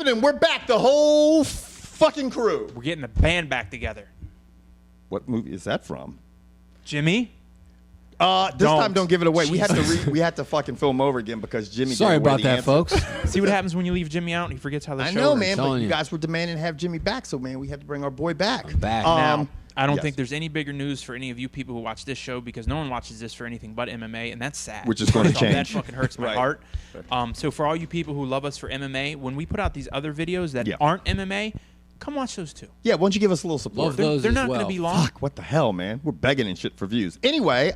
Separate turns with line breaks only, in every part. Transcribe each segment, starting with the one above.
happening? We're back. The whole fucking crew.
We're getting the band back together.
What movie is that from?
Jimmy?
This time don't give it away. We had to fucking film over again because Jimmy.
Sorry about that, folks.
See what happens when you leave Jimmy out? He forgets how the show
I know,
works.
man, but you guys were demanding to have Jimmy back, so man, we had to bring our boy back.
Now, I don't think there's any bigger news for any of you people who watch this show because no one watches this for anything but MMA, and that's sad.
Which is going to change.
That fucking hurts my heart. So for all you people who love us for MMA, when we put out these other videos that aren't MMA, come watch those too.
Yeah, why don't you give us a little support?
They're not going to be long.
Fuck, what the hell, man? We're begging and shit for views. Anyway,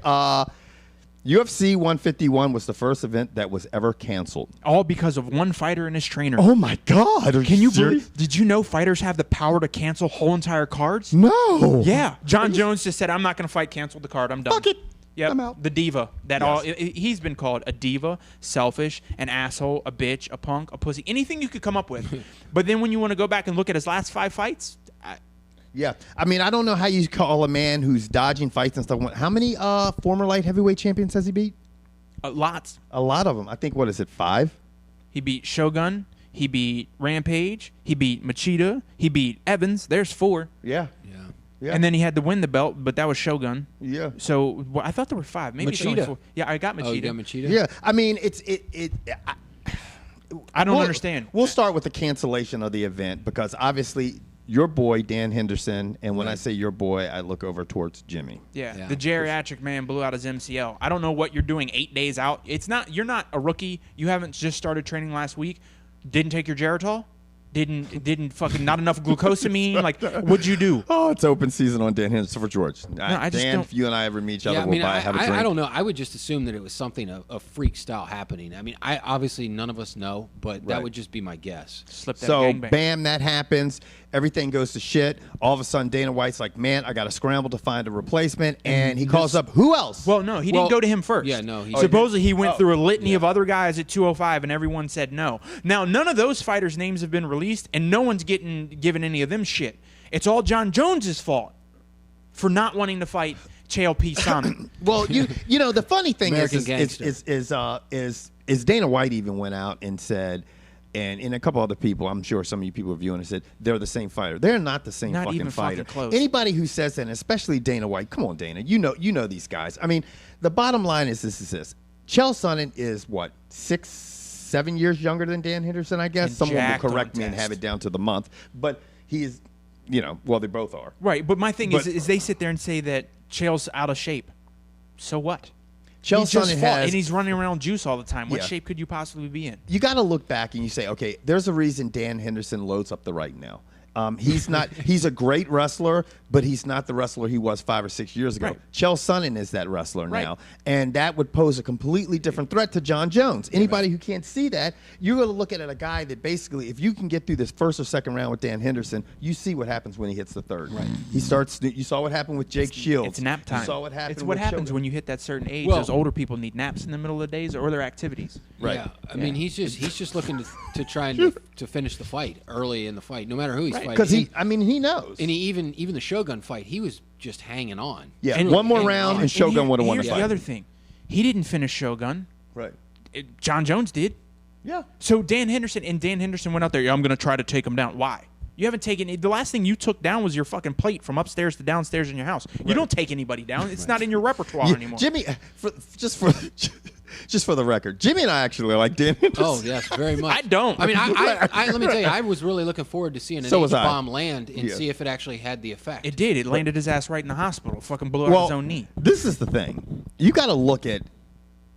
UFC 151 was the first event that was ever canceled.
All because of one fighter and his trainer.
Oh, my God.
Can you believe? Did you know fighters have the power to cancel whole entire cards?
No.
Yeah. Jon Jones just said, I'm not going to fight, cancel the card. I'm done.
Fuck it.
Yep.
I'm out.
The diva. He's been called a diva, selfish, an asshole, a bitch, a punk, a pussy, anything you could come up with. But then when you want to go back and look at his last 5 fights,
yeah, I mean, I don't know how you call a man who's dodging fights and stuff. How many former light heavyweight champions has he beat?
Lots.
A lot of them. I think, what is it, 5?
He beat Shogun. He beat Rampage. He beat Machida. He beat Evans. There's 4.
Yeah.
And then he had to win the belt, but that was Shogun.
Yeah.
So I thought there were 5. Maybe it's only 4. Yeah, I got Machida.
Oh, you got Machida?
Yeah. I mean,
I don't understand.
We'll start with the cancellation of the event because obviously your boy, Dan Henderson, and when I say your boy, I look over towards Jimmy.
Yeah. The geriatric man blew out his MCL. I don't know what you're doing 8 days out. You're not a rookie. You haven't just started training last week. Didn't take your Geritol? Didn't fucking not enough glucosamine? Like, what'd you do?
Oh, it's open season on Dan Henderson for George.
I just
Dan,
don't.
if you and I ever meet each other,
Yeah, I
we'll
mean,
have a drink.
I don't know. I would just assume that it was something of freak style happening. I mean, obviously none of us know, but that would just be my guess.
Slip that
So,
gangbang.
bam, that happens. Everything goes to shit. All of a sudden, Dana White's like, man, I got to scramble to find a replacement. And he calls up, who else?
Well, no, he didn't go to him first.
Yeah, no.
Supposedly he went through a litany of other guys at 205, and everyone said no. Now, none of those fighters' names have been released, and no one's given any of them shit. It's all Jon Jones's fault for not wanting to fight Chael P. Sonnen.
Well, you know, the funny thing
American
is Dana White even went out and said, and a couple other people, I'm sure some of you people are viewing and said, they're the same fighter. They're not the same
Not
fucking
even
fighter.
fucking close.
Anybody who says that, and especially Dana White, come on, Dana, you know these guys. I mean, the bottom line is this. Chael Sonnen is, what, 6-7 years younger than Dan Henderson, I guess?
And
Someone will
jacked on
correct me and
test.
have it down to the month. But he is, well, they both are.
Right, but my thing is they sit there and say that Chael's out of shape. So what?
Chael
He's just
Sonnen
fought,
has,
and he's running around juice all the time. What
Yeah.
shape could you possibly be in?
you got to look back and you say, okay, there's a reason Dan Henderson loads up the right now. He's not. He's a great wrestler, but he's not the wrestler he was 5 or 6 years ago.
Right.
Chael Sonnen is that wrestler
Right.
now, and that would pose a completely different threat to Jon Jones. Anybody who can't see that, you're going to look at a guy that basically, if you can get through this first or second round with Dan Henderson, you see what happens when he hits the third. Right. He starts. You saw what happened with Jake Shields.
It's nap time.
You saw what happened.
It's what
with
happens
Shogun.
when you hit that certain age.
Well-
Those older people need naps in the middle of the days or their activities.
Right.
Yeah, I mean, he's just looking to try and to finish the fight early in the fight, no matter who he's fighting.
Because he knows.
And even the Shogun fight, he was just hanging on.
Yeah,
And-
one more round and Shogun would have won the
Here's
fight.
the other thing. He didn't finish Shogun.
Right.
Jon Jones did.
Yeah.
So Dan Henderson went out there, I'm going to try to take him down. Why? You haven't taken – the last thing you took down was your fucking plate from upstairs to downstairs in your house. You don't take anybody down. It's not in your repertoire anymore.
Jimmy, just for the record, Jimmy and I actually like Dan Henderson.
Oh yes, very much.
I don't.
I mean, I let me tell you, I was really looking forward to seeing an
So was I.
H-bomb land and
Yeah.
see if it actually had the effect.
It did. It landed his ass right in the hospital. Fucking blew out his own knee.
This is the thing. You got to look at.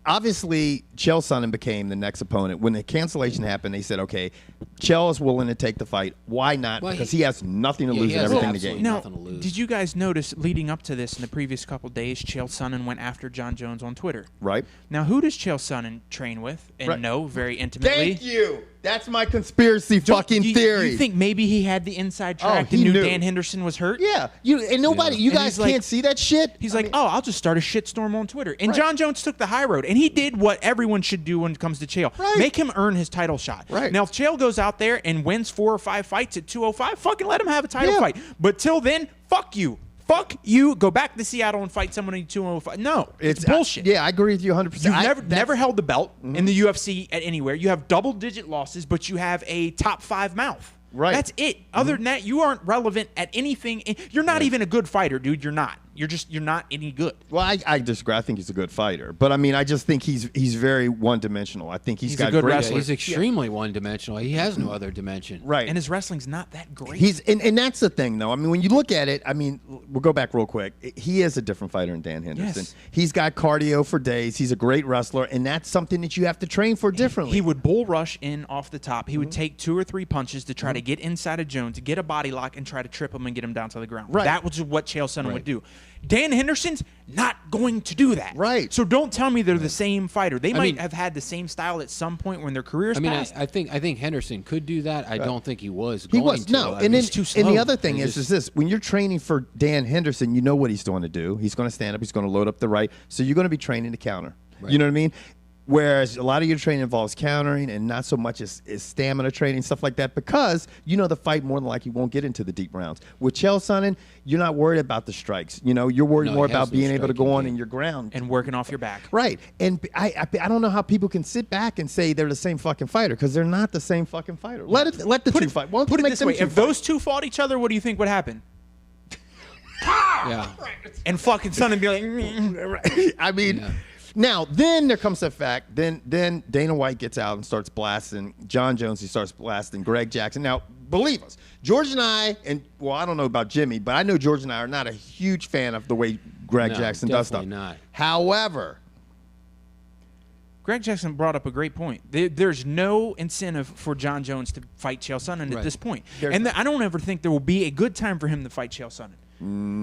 Obviously, Chael Sonnen became the next opponent. When the cancellation happened, they said, okay, Chael is willing to take the fight. Why not?
Well,
because he has nothing to
yeah,
lose
he
and
has
everything to
absolutely
gain.
Now,
nothing to lose.
did you guys notice leading up to this in the previous couple days, Chael Sonnen went after Jon Jones on Twitter?
Right?
Now, who does Chael Sonnen train with and
Right.
know very intimately?
Thank you. That's my conspiracy fucking
you,
theory.
You think maybe he had the inside
Oh,
track
he
and knew
knew.
Dan Henderson was hurt?
Yeah. You
And
guys
he's like-
can't see that shit.
He's
I
like,
mean,
oh, I'll just start a shitstorm on Twitter. And
Right.
Jon Jones took the high road, and he did what everyone should do when it comes to Chael.
Right.
Make him earn his title shot.
Right.
Now, if Chael goes out there and wins 4 or 5 fights at 205, fucking let him have a title
Yeah.
fight. But till then, fuck you. Fuck you. Go back to Seattle and fight someone in 205. No, it's bullshit.
Yeah, I agree with you 100%.
You've never held the belt in the UFC at anywhere. You have double-digit losses, but you have a top 5 mouth.
Right.
That's it. Other than that, you aren't relevant at anything. You're not even a good fighter, dude. You're not. You're not any good.
Well, I disagree. I think he's a good fighter, but I mean, I just think he's very one-dimensional. I think he's got
a good
great
wrestler.
He's extremely one-dimensional. He has no other dimension.
Right.
And his wrestling's not that great.
And that's the thing, though. I mean, when you look at it, I mean, we'll go back real quick. He is a different fighter than Dan Henderson.
Yes.
He's got cardio for days. He's a great wrestler, and that's something that you have to train for differently.
He would bull rush in off the top. He would take 2 or 3 punches to try to get inside of Jones, to get a body lock, and try to trip him and get him down to the ground.
Right.
That was what Chael Sonnen would do. Dan Henderson's not going to do that.
Right.
So don't tell me they're the same fighter. They might have had the same style at some point when their careers passed.
I think Henderson could do that. I don't think he was
He
going
was
to.
no,
I
and
mean,
then and the other thing is this: when you're training for Dan Henderson, you know what he's going to do. He's going to stand up. He's going to load up the right. So you're going to be training to counter.
Right.
You know what I mean? Whereas a lot of your training involves countering and not so much as stamina training, stuff like that, because you know the fight more than likely won't get into the deep rounds. With Chael Sonnen, you're not worried about the strikes. You know, you're worried more about being able to go on in your ground.
And working off your back.
Right. And I don't know how people can sit back and say they're the same fucking fighter, because they're not the same fucking fighter. Let the two fight. Why don't
Put
you
it
make
this
them
way.
two
If
fight?
those two fought each other, what do you think would happen?
Yeah.
And fucking Sonnen be like,
I mean, now then there comes the fact. Then Dana White gets out and starts blasting Jon Jones. He starts blasting Greg Jackson. Now, believe us, George and I, I don't know about Jimmy, but I know George and I are not a huge fan of the way Greg Jackson does stuff.
Not.
However,
Greg Jackson brought up a great point. There's no incentive for Jon Jones to fight Chael Sonnen at this point. I don't ever think there will be a good time for him to fight Chael Sonnen.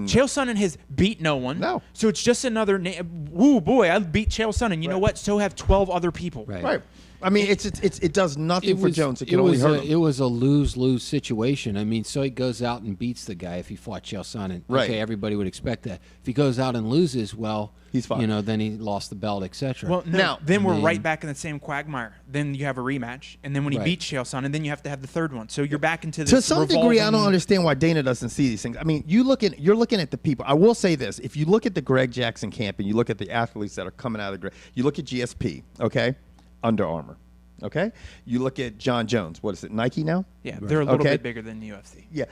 Chael Sonnen has beat no one.
No.
So it's just another woo boy, I beat Chael Sonnen. You know what? So have 12 other people.
right. I mean, it does nothing for Jones. It can
it
only
was
hurt him.
It was a lose-lose situation. I mean, so he goes out and beats the guy if he fought Chael Sonnen.
Right.
Okay, everybody would expect that. If he goes out and loses, well,
he's fine.
You know, then he lost the belt, etc.
Well,
Now-
then we're right back in the same quagmire. Then you have a rematch, and then when he beats Chael Sonnen, then you have to have the third one. So you're back into this.
To some degree, I don't
revolving-
understand why Dana doesn't see these things. I mean, you're looking at the people. I will say this: if you look at the Greg Jackson camp and you look at the athletes that are coming out of the, you look at GSP, okay, Under Armour, okay, you look at Jon Jones. What is it, Nike now?
Yeah, they're a little
Okay.
bit bigger than the UFC.
Yeah.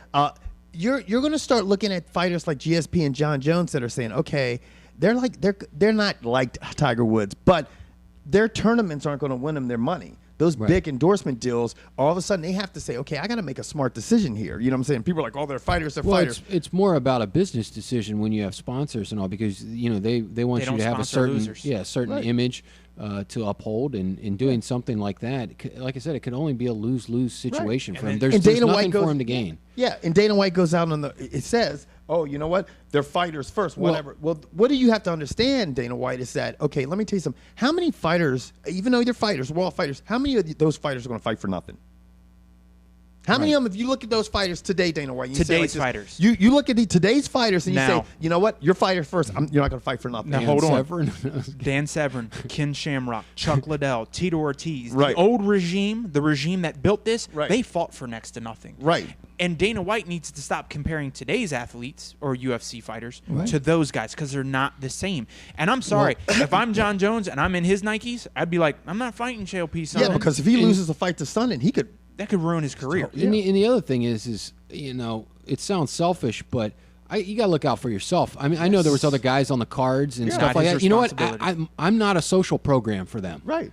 You're going to start looking at fighters like GSP and Jon Jones that are saying, okay, they're not like Tiger Woods, but their tournaments aren't going to win them their money. Those big endorsement deals, all of a sudden they have to say, okay, I got to make a smart decision here. You know what I'm saying? People are like, oh, they're fighters, they're fighters.
It's more about a business decision when you have sponsors and all, because you know they want
They
you to
don't
have a
sponsor
certain
losers.
image to uphold, and in doing something like that, like I said, it could only be a lose-lose situation for him. There's
Dana White
nothing
goes,
for him to gain.
Yeah, and Dana White goes out on it says, oh, you know what? They're fighters first, whatever. Well, what do you have to understand, Dana White, is that, okay, let me tell you something. How many fighters, even though they're fighters, we're all fighters, how many of those fighters are going to fight for nothing? How many of them, if you look at those fighters today, Dana White, you say
Today's
like this,
fighters.
You look at today's fighters and you
Now.
say, you know what? You're fighters first. You're not going to fight for nothing.
Now, hold on.
Severn?
Dan Severn, Ken Shamrock, Chuck Liddell, Tito Ortiz.
Right.
The old regime, the regime that built this,
Right.
they fought for next to nothing.
Right.
And Dana White needs to stop comparing today's athletes or UFC fighters to those guys, because they're not the same. And I'm sorry, if I'm Jon Jones and I'm in his Nikes, I'd be like, I'm not fighting Chael P. Sonnen.
Yeah, because if he loses a fight to Sonnen, he could.
that could ruin his career.
And the other thing is you know, it sounds selfish, but you got to look out for yourself. I mean, I know there was other guys on the cards and stuff
Not
like
his
that. You know what?
responsibility.
I'm not a social program for them.
Right.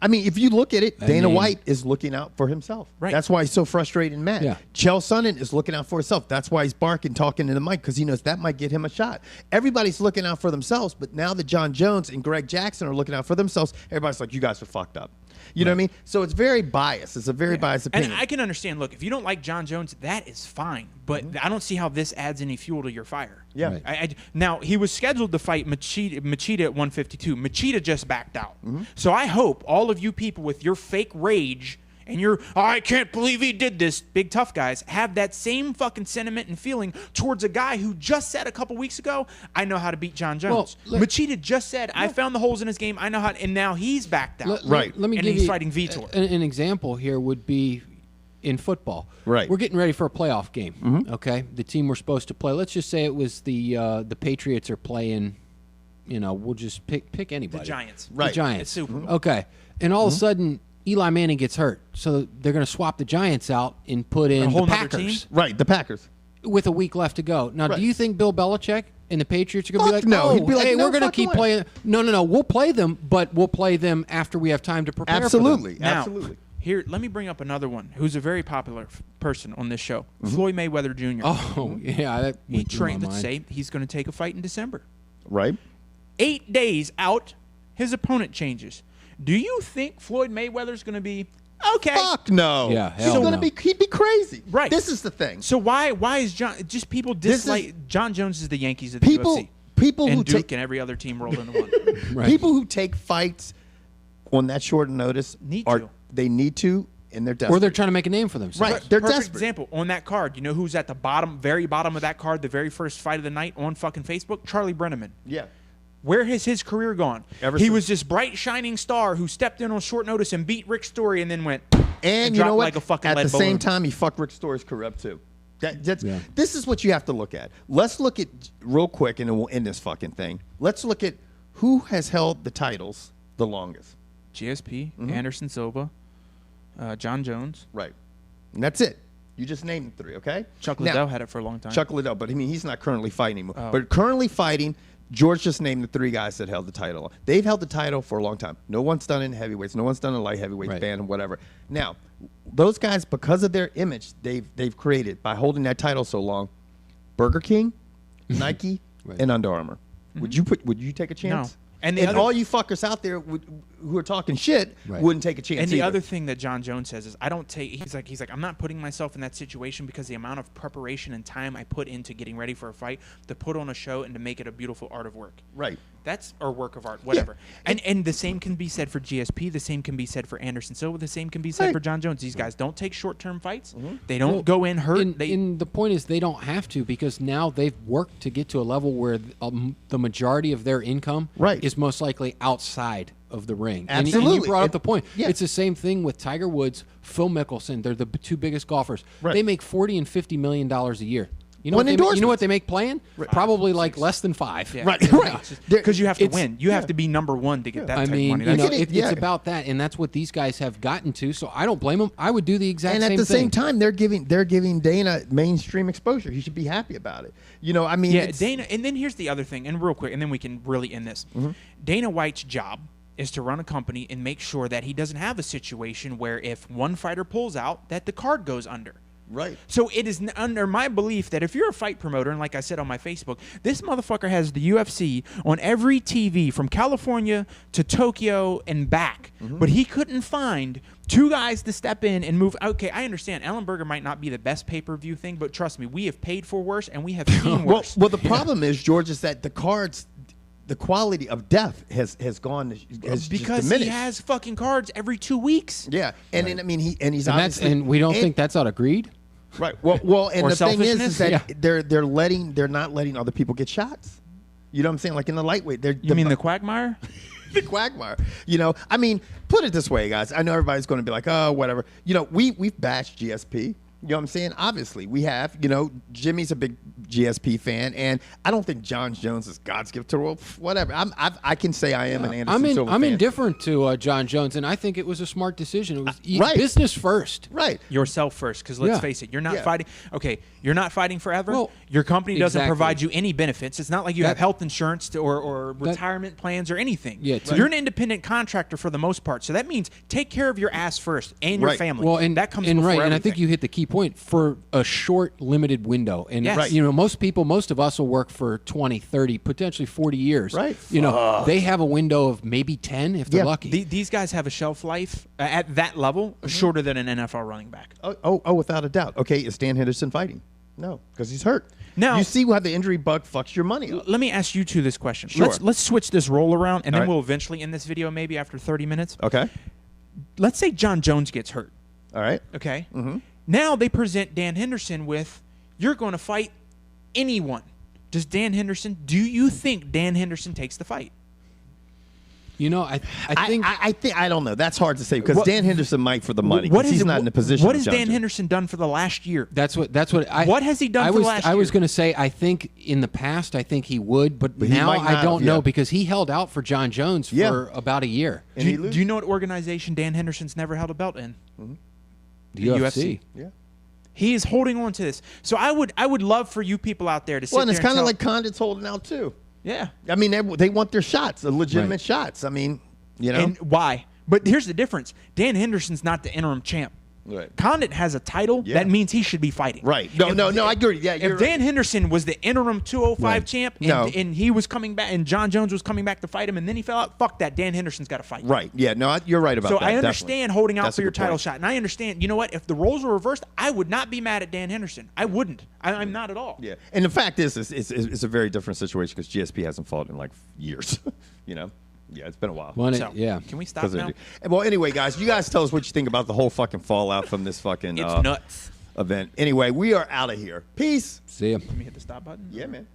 I mean, if you look at it, Dana
mean-
White is looking out for himself.
Right.
That's why he's so frustrated and mad.
Yeah.
Chael Sonnen is looking out for himself. That's why he's barking, talking to the mic, because he knows that might get him a shot. Everybody's looking out for themselves, but now that Jon Jones and Greg Jackson are looking out for themselves, everybody's like, you guys are fucked up. You know what I mean? So it's very biased. It's a very biased opinion.
And I can understand, look, if you don't like Jon Jones, that is fine. But I don't see how this adds any fuel to your fire.
Yeah.
Right.
Now, he was scheduled to fight Machida at 152. Machida just backed out. So I hope all of you people with your fake rage and your, I can't believe he did this, big tough guys, have that same fucking sentiment and feeling towards a guy who just said a couple weeks ago, I know how to beat Jon Jones. Machida just said, I found the holes in his game, I know how, and now he's backed out.
Let me
and
give
he's
you
fighting Vitor.
An example here would be, in football.
Right.
We're getting ready for a playoff game. Okay, the team we're supposed to play. Let's just say it was the Patriots are playing. We'll just pick anybody.
The Giants.
Right.
The Giants.
It's Super Bowl.
Okay, and all of a sudden Eli Manning gets hurt, so they're going to swap the Giants out and put in
whole
the
nother
Packers
team?
Right, the Packers.
with a week left to go. Now,
Right.
do you think Bill Belichick and the Patriots are going to be
Fuck
like,
no.
oh,
He'd be like,
hey,
no
we're going to
fucking
keep
way.
playing? No, we'll play them, but we'll play them after we have time to prepare
Absolutely.
for them.
Now,
Absolutely.
here, let me bring up another one who's a very popular person on this show, Floyd Mayweather Jr.
Oh, yeah. That
he
went through my
trained. Let's
mind.
say he's going to take a fight in December.
Right.
8 days out, his opponent changes. Do you think Floyd Mayweather's going to be okay?
Fuck no.
Yeah,
He's
hell
gonna
no.
he'd be crazy.
Right.
This is the thing.
So why is John? Just people
This is-
dislike Jon Jones is the Yankees of the
People
UFC.
people
And
who
Duke
take
and every other team rolled into one.
Right.
people who take fights on that short notice
Need
are
to.
they need to and they're desperate.
Or they're trying to make a name for themselves.
Right. They're
Perfect
desperate.
example on that card. You know who's at the bottom, very bottom of that card, the very first fight of the night on fucking Facebook? Charlie Brenneman.
Yeah.
Where has his career gone?
Ever
He
since-
was this bright, shining star who stepped in on short notice and beat Rick Story and then went
And you
dropped
know what?
like a fucking
At
lead
the same
balloon.
time, he fucked Rick Story's career up too.
Yeah.
This is what you have to look at. Let's look at real quick, and then we'll end this fucking thing. Let's look at who has held the titles the longest.
GSP, Anderson Silva, Jon Jones.
Right. And that's it. You just named the three, okay?
Chuck
Now,
Liddell had it for a long time.
Chuck Liddell, but I mean, he's not currently fighting anymore.
Oh.
But currently fighting, George just named the three guys that held the title. They've held the title for a long time. No one's done it in heavyweights. No one's done it in light heavyweights,
Right.
band, whatever. Now, those guys, because of their image they've created by holding that title so long, Burger King, Nike,
Right.
and Under Armour. Would you take a chance?
No. And the other-
all you fuckers out there who are talking shit
Right.
wouldn't take a chance.
And the
either.
other thing that Jon Jones says is, I don't take. He's like, I'm not putting myself in that situation because the amount of preparation and time I put into getting ready for a fight, to put on a show and to make it a beautiful art of work.
Right.
That's or work of art, whatever. And the same can be said for GSP. The same can be said for Anderson Silva. The same can be said
Right.
for Jon Jones. These guys don't take short-term fights. They don't go in hurt.
And the point is, they don't have to because now they've worked to get to a level where the majority of their income
Right.
is most likely outside of the ring.
Absolutely.
And you brought up the point.
Yeah.
It's the same thing with Tiger Woods, Phil Mickelson. They're the two biggest golfers.
Right.
They make $40 and $50 million a year. You know,
On
what they, you
endorsements.
know what they make playing? Probably like less than 5.
Yeah.
Right, right.
Because you have to
It's-
win. You have to be number one to get that
I
type
mean,
of money.
you know,
That's-
Yeah.
it's about that, and that's what these guys have gotten to. So I don't blame them. I would do the exact
And
same
at the
thing.
same time, they're giving Dana mainstream exposure. He should be happy about it. You know, I mean,
yeah,
it's-
Dana. And then here's the other thing, and real quick, and then we can really end this. Dana White's job is to run a company and make sure that he doesn't have a situation where if one fighter pulls out, that the card goes under.
Right.
So it is under my belief that if you're a fight promoter, and like I said on my Facebook, this motherfucker has the UFC on every TV from California to Tokyo and back, but he couldn't find two guys to step in and move. Okay, I understand Ellenberger might not be the best pay-per-view thing, but trust me, we have paid for worse and we have seen
Well,
worse.
well, the problem is, George, is that the cards, the quality of depth has gone has
because
just diminished.
he has fucking cards every 2 weeks.
Yeah, and then I mean he's
And, that's,
obviously
and we don't think that's out of greed.
right. Well, and
Or
the thing is
selfishness?
that
Yeah.
they're not letting other people get shots. You know what I'm saying? Like in the lightweight,
You mean the Quagmire?
the quagmire. You know, I mean, put it this way, guys. I know everybody's going to be like, oh, whatever. You know, we've bashed GSP. You know what I'm saying? Obviously, we have. You know, Jimmy's a big GSP fan, and I don't think Jon Jones is God's gift to the world. Whatever. I can say I am an Anderson Silva
I'm
fan.
indifferent to Jon Jones, and I think it was a smart decision. It was
right.
business first.
Right.
Yourself first, because let's
Yeah.
face it, you're not
Yeah.
fighting. Okay, you're not fighting forever.
Well,
your company doesn't
exactly.
provide you any benefits. It's not like you have
That-
health insurance or retirement plans or anything.
Yeah, to-
you're an independent contractor for the most part. So that means take care of your ass first and your
Right.
family.
Well, and
that comes
and
before
right, and I
everything.
think you hit the key point for a short, limited window. And
Yes. Right.
you know, most of us will work for 20, 30, potentially 40 years.
Right.
You know, they have a window of maybe 10 if they're
Yeah.
lucky.
These guys have a shelf life at that level shorter than an NFL running back.
Oh, without a doubt. Okay, is Dan Henderson fighting? No, because he's hurt.
Now-
you see how the injury bug fucks your money up.
Let me ask you two this question.
Sure.
Let's switch this roll around, and then
All right.
we'll eventually end this video maybe after 30 minutes.
Okay.
Let's say Jon Jones gets hurt.
All right.
Okay. Now they present Dan Henderson with, you're going to fight anyone. Do you think Dan Henderson takes the fight?
You know, I think
I don't know. That's hard to say because Dan Henderson might for the money.
What
'cause he's not in a position.
What has
John
Dan
Jones.
Henderson done for the last year?
What
has he done for the last
I was
year?
going to say I think in the past I think he would, but
he
now
might
I
not
don't
have,
know
yeah.
because he held out for Jon Jones
Yeah.
for about a year.
And he
Do
lose?
you know what organization Dan Henderson's never held a belt in?
The UFC.
Yeah.
He is holding on to this. So I would love for you people out there to sit
Well, and
there
it's kind of
tell-
like Condit's holding out too.
yeah.
I mean, they want their shots, the legitimate
Right.
shots. I mean, you know.
And why? But here's the difference. Dan Henderson's not the interim champ.
Right.
Condit has a title.
Yeah.
That means he should be fighting.
Right. No, I agree. Yeah, you're
If Dan Henderson was the interim 205
Right.
champ
No.
and he was coming back and Jon Jones was coming back to fight him and then he fell out, fuck that. Dan Henderson's got to fight.
right. Yeah, no, you're right about
So
that.
I
definitely.
understand holding out
That's
for
a
your
good
title
point.
shot. And I understand, you know what? If the roles were reversed, I would not be mad at Dan Henderson. I wouldn't. I'm not at all.
Yeah, and the fact is, it's a very different situation because GSP hasn't fought in like years. You know. Yeah, it's been a while.
So, can we stop now?
Well, anyway, guys, you guys tell us what you think about the whole fucking fallout from this fucking
It's nuts.
event. Anyway, we are out of here. Peace.
See ya.
Let me hit the stop button.
Yeah, man.